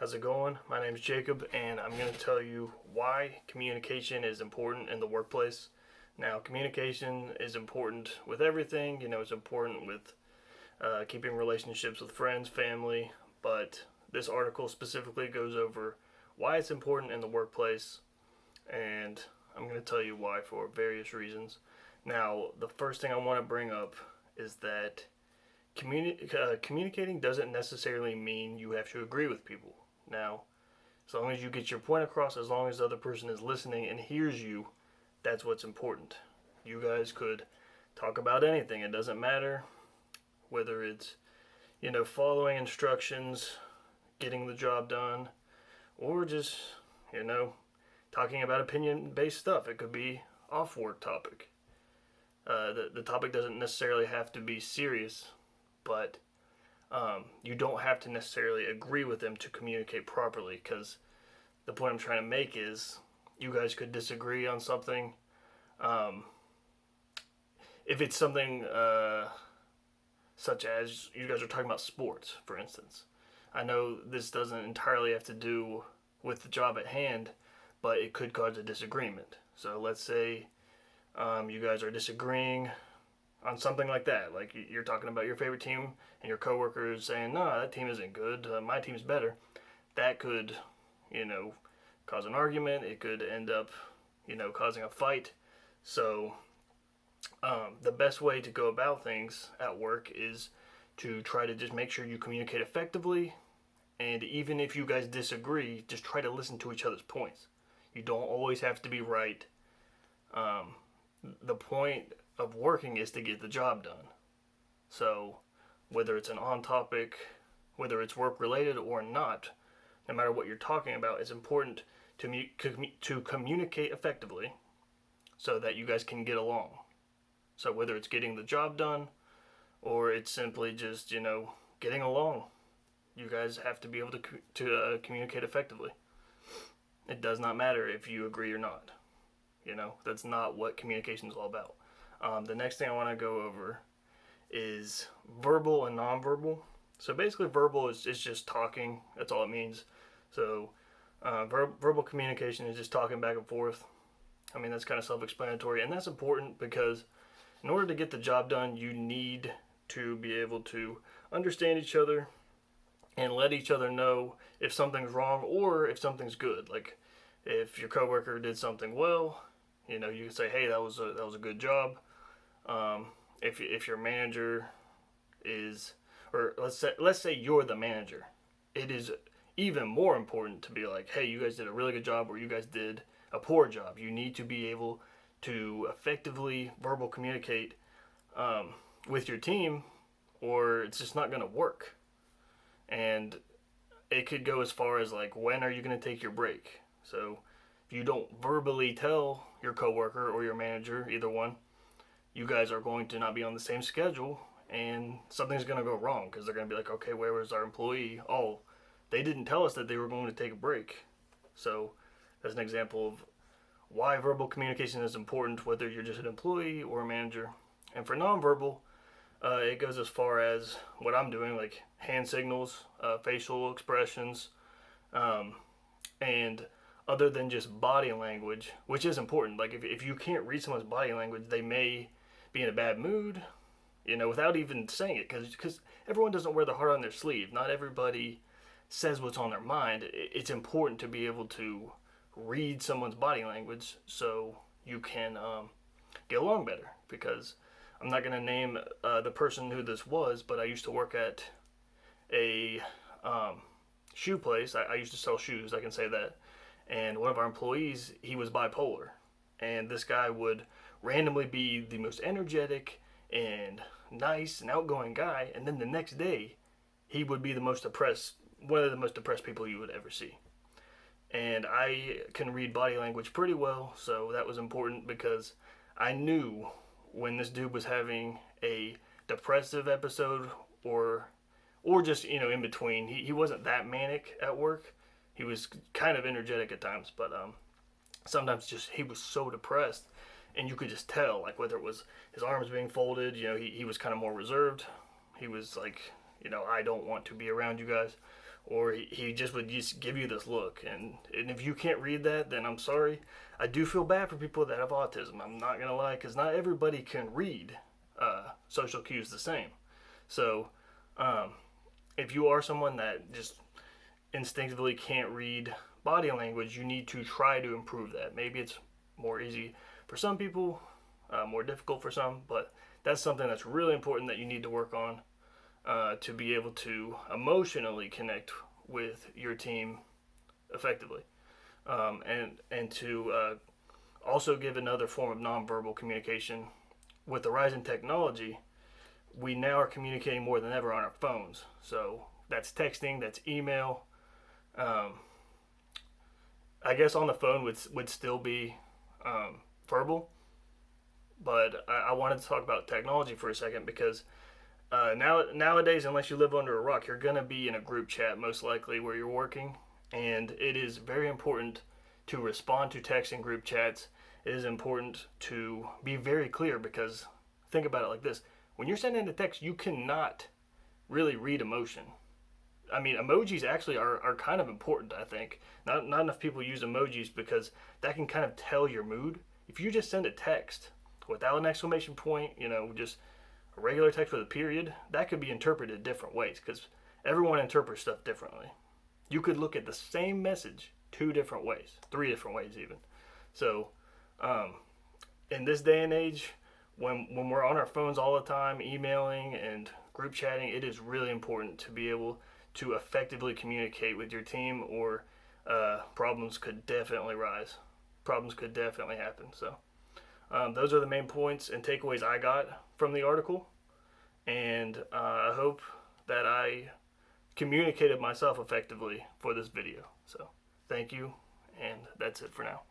How's it going? My name is Jacob, and I'm going to tell you why communication is important in the workplace. Now, communication is important with everything. It's important with keeping relationships with friends, family, but this article specifically goes over why it's important in the workplace, and I'm going to tell you why for various reasons. Now, the first thing I want to bring up is that communicating doesn't necessarily mean you have to agree with people. Now, as long as you get your point across, as long as the other person is listening and hears you, that's what's important. You guys could talk about anything. It doesn't matter whether it's, following instructions, getting the job done, or just, you know, talking about opinion based stuff. It could be off work topic. The topic doesn't necessarily have to be serious, but you don't have to necessarily agree with them to communicate properly, because the point I'm trying to make is you guys could disagree on something. Um, if it's something such as you guys are talking about sports, for instance, I know this doesn't entirely have to do with the job at hand, but it could cause a disagreement. So let's say you guys are disagreeing on something like that. Like you're talking about your favorite team, and your coworker is saying, "No, that team isn't good. My team's better." That could, you know, cause an argument. It could end up, causing a fight. So, the best way to go about things at work is to try to just make sure you communicate effectively. And even if you guys disagree, just try to listen to each other's points. You don't always have to be right. Um, the point of working is to get the job done. So, whether it's an on topic, whether it's work related or not, no matter what you're talking about, it's important to communicate effectively so that you guys can get along. So, whether it's getting the job done or it's simply just, getting along, you guys have to be able to communicate effectively. It does not matter if you agree or not. That's not what communication is all about. The next thing I want to go over is verbal and nonverbal. So basically, verbal is just talking. That's all it means. So verbal communication is just talking back and forth. I mean, that's kind of self-explanatory, and that's important because in order to get the job done, you need to be able to understand each other and let each other know if something's wrong or if something's good. Like if your coworker did something well, you can say, "Hey, that was a good job." If your manager is, or let's say you're the manager, it is even more important to be like, "Hey, you guys did a really good job," or "You guys did a poor job." You need to be able to effectively verbal communicate with your team, or it's just not going to work. And it could go as far as like, when are you going to take your break? So if you don't verbally tell your coworker or your manager, either one, you guys are going to not be on the same schedule, and something's going to go wrong because they're going to be like, "Okay, where was our employee? Oh, they didn't tell us that they were going to take a break." So that's an example of why verbal communication is important, whether you're just an employee or a manager. And for nonverbal, it goes as far as what I'm doing, like hand signals, facial expressions, um, and other than just body language, which is important. Like if you can't read someone's body language, they may be in a bad mood, without even saying it, because everyone doesn't wear their heart on their sleeve. Not everybody says what's on their mind. It's important to be able to read someone's body language so you can get along better. Because I'm not going to name the person who this was, but I used to work at a shoe place. I used to sell shoes, I can say that. And one of our employees, he was bipolar. And this guy would randomly be the most energetic and nice and outgoing guy, and then the next day he would be one of the most depressed people you would ever see. And I can read body language pretty well, so that was important because I knew when this dude was having a depressive episode, or just, in between. He wasn't that manic at work. He was kind of energetic at times, but sometimes just he was so depressed, and you could just tell, like, whether it was his arms being folded, he was kind of more reserved. He was like, "I don't want to be around you guys," or he just would just give you this look. And if you can't read that, then I'm sorry. I do feel bad for people that have autism. I'm not gonna lie, because not everybody can read social cues the same. So if you are someone that just instinctively can't read body language, you need to try to improve that. Maybe it's more easy for some people, more difficult for some, but that's something that's really important that you need to work on to be able to emotionally connect with your team effectively, and to also give another form of nonverbal communication. With the rise in technology, we now are communicating more than ever on our phones. So that's texting, that's email. I guess on the phone would still be verbal, but I wanted to talk about technology for a second because nowadays, unless you live under a rock, you're gonna be in a group chat most likely where you're working, and it is very important to respond to text in group chats. It is important to be very clear because think about it like this: when you're sending a text, you cannot really read emotion. I mean, emojis actually are kind of important, I think. Not enough people use emojis because that can kind of tell your mood. If you just send a text without an exclamation point, just a regular text with a period, that could be interpreted different ways because everyone interprets stuff differently. You could look at the same message 2 different ways, 3 different ways even. So, in this day and age, when we're on our phones all the time, emailing and group chatting, it is really important to be able to effectively communicate with your team, or problems could definitely rise. Problems could definitely happen. So those are the main points and takeaways I got from the article, and I hope that I communicated myself effectively for this video. So thank you, and that's it for now.